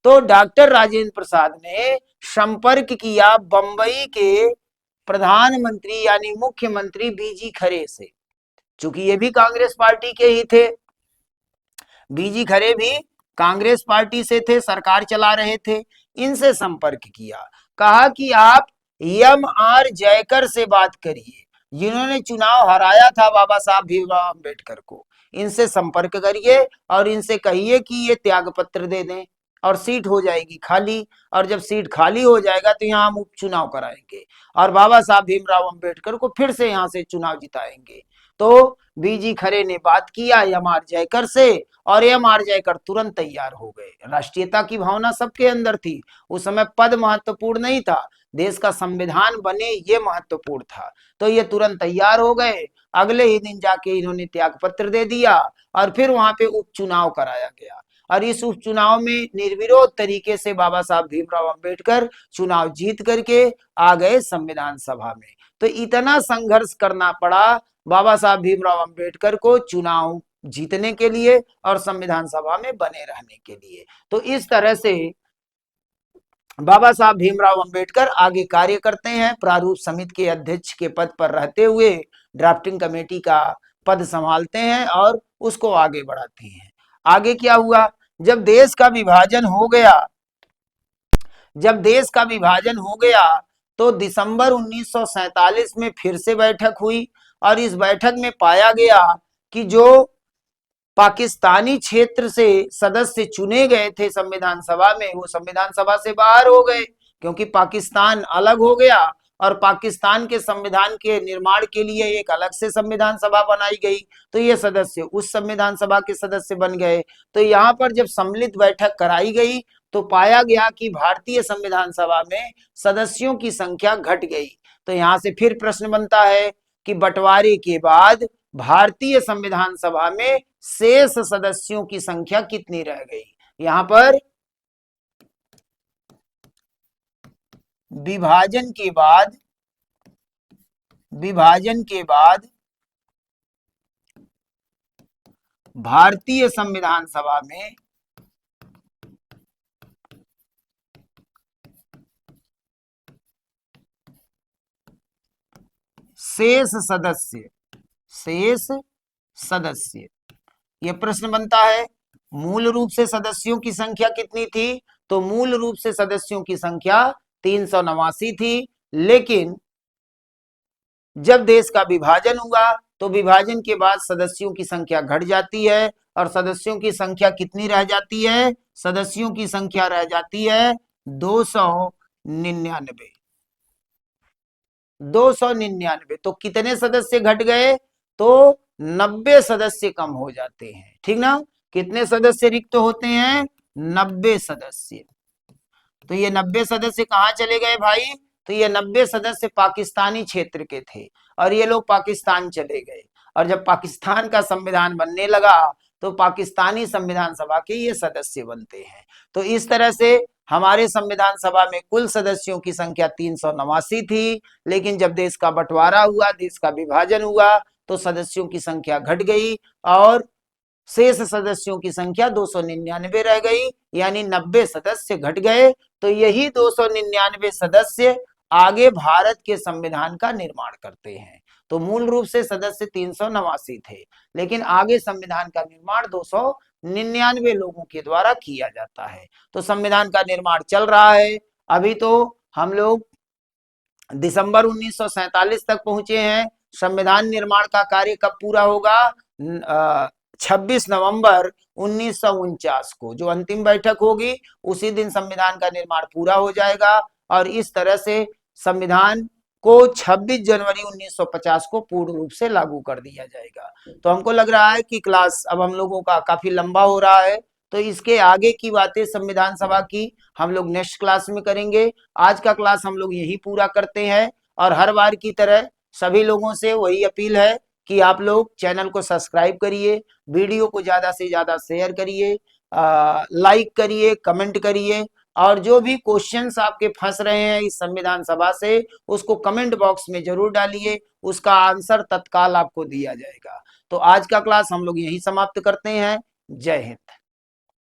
तो डॉक्टर राजेंद्र प्रसाद ने संपर्क किया बंबई के प्रधानमंत्री यानी मुख्यमंत्री बीजी खरे से, चूंकि ये भी कांग्रेस पार्टी के ही थे, बीजी खरे भी कांग्रेस पार्टी से थे, सरकार चला रहे थे। इनसे संपर्क किया, कहा कि आप एम आर जयकर से बात करिए, जिन्होंने चुनाव हराया था बाबा साहब भीमराव अंबेडकर को, इनसे संपर्क करिए और इनसे कहिए कि ये त्याग पत्र दे दें और सीट हो जाएगी खाली, और जब सीट खाली हो जाएगा तो यहाँ हम उपचुनाव कराएंगे और बाबा साहब भीमराव अंबेडकर को फिर से यहाँ से चुनाव जिताएंगे। तो बीजी खरे ने बात किया एम आर जयकर से और एम आर जयकर तुरंत तैयार हो गए। राष्ट्रीयता की भावना सबके अंदर थी, उस समय पद महत्वपूर्ण नहीं था, देश का संविधान बने ये महत्वपूर्ण था। तो ये तुरंत तैयार हो गए, अगले ही दिन जाके इन्होंने त्याग पत्र दे दिया और फिर वहां पे उपचुनाव कराया गया और इस उपचुनाव में निर्विरोध तरीके से बाबा साहब भीमराव अंबेडकर चुनाव जीत करके आ गए संविधान सभा में। तो इतना संघर्ष करना पड़ा बाबा साहब भीमराव अंबेडकर को चुनाव जीतने के लिए और संविधान सभा में बने रहने के लिए। तो इस तरह से बाबा साहब भीमराव अंबेडकर आगे कार्य करते हैं, प्रारूप समिति के अध्यक्ष के पद पर रहते हुए ड्राफ्टिंग कमेटी का पद संभालते हैं और उसको आगे बढ़ाते हैं। आगे क्या हुआ? जब देश का विभाजन हो गया, जब देश का विभाजन हो गया तो दिसंबर 1947 में फिर से बैठक हुई और इस बैठक में पाया गया कि जो पाकिस्तानी क्षेत्र से सदस्य चुने गए थे संविधान सभा में, वो संविधान सभा से बाहर हो गए, क्योंकि पाकिस्तान अलग हो गया और पाकिस्तान के संविधान के निर्माण के लिए एक अलग से संविधान सभा बनाई गई। तो ये सदस्य उस संविधान सभा के सदस्य बन गए। तो यहाँ पर जब सम्मिलित बैठक कराई गई तो पाया गया कि भारतीय संविधान सभा में सदस्यों की संख्या घट गई। तो यहाँ से फिर प्रश्न बनता है कि बंटवारे के बाद भारतीय संविधान सभा में शेष सदस्यों की संख्या कितनी रह गई? यहाँ पर विभाजन के बाद विभाजन के बाद भारतीय संविधान सभा में शेष सदस्य ये प्रश्न बनता है। मूल रूप से सदस्यों की संख्या कितनी थी? तो मूल रूप से सदस्यों की संख्या 389 थी, लेकिन जब देश का विभाजन हुआ तो विभाजन के बाद सदस्यों की संख्या घट जाती है, और सदस्यों की संख्या कितनी रह जाती है? सदस्यों की संख्या रह जाती है 299। 299। तो कितने सदस्य घट गए? तो 90 सदस्य कम हो जाते हैं, ठीक ना। कितने सदस्य रिक्त होते हैं? 90 सदस्य। तो ये 90 सदस्य कहाँ चले गए भाई? तो ये 90 सदस्य पाकिस्तानी क्षेत्र के थे, और ये लोग पाकिस्तान चले गए। और जब पाकिस्तान का संविधान बनने लगा तो पाकिस्तानी संविधान सभा के ये सदस्य बनते हैं। तो इस तरह से हमारे संविधान सभा में कुल सदस्यों की संख्या 389 थी, लेकिन जब देश का बंटवारा हुआ, देश का विभाजन हुआ, तो सदस्यों की संख्या घट गई और शेष सदस्यों की संख्या 299 रह गई, यानी 90 सदस्य घट गए। तो यही 299 सदस्य आगे भारत के संविधान का निर्माण करते हैं। तो मूल रूप से सदस्य 389 थे, लेकिन आगे संविधान का निर्माण 299 लोगों के द्वारा किया जाता है। तो संविधान का निर्माण चल रहा है। अभी तो हम लोग दिसंबर 1947 तक पहुंचे हैं। संविधान निर्माण का कार्य कब पूरा होगा? 26 नवंबर 1949 को जो अंतिम बैठक होगी, उसी दिन संविधान का निर्माण पूरा हो जाएगा, और इस तरह से संविधान को 26 जनवरी 1950 को पूर्ण रूप से लागू कर दिया जाएगा। तो हमको लग रहा है कि क्लास अब हम लोगों का काफी लंबा हो रहा है, तो इसके आगे की बातें संविधान सभा की हम लोग नेक्स्ट क्लास में करेंगे। आज का क्लास हम लोग यही पूरा करते हैं, और हर बार की तरह सभी लोगों से वही अपील है कि आप लोग चैनल को सब्सक्राइब करिए, वीडियो को ज्यादा से ज्यादा शेयर करिए, लाइक करिए, कमेंट करिए, और जो भी क्वेश्चंस आपके फंस रहे हैं इस संविधान सभा से, उसको कमेंट बॉक्स में जरूर डालिए, उसका आंसर तत्काल आपको दिया जाएगा। तो आज का क्लास हम लोग यही समाप्त करते हैं। जय हिंद।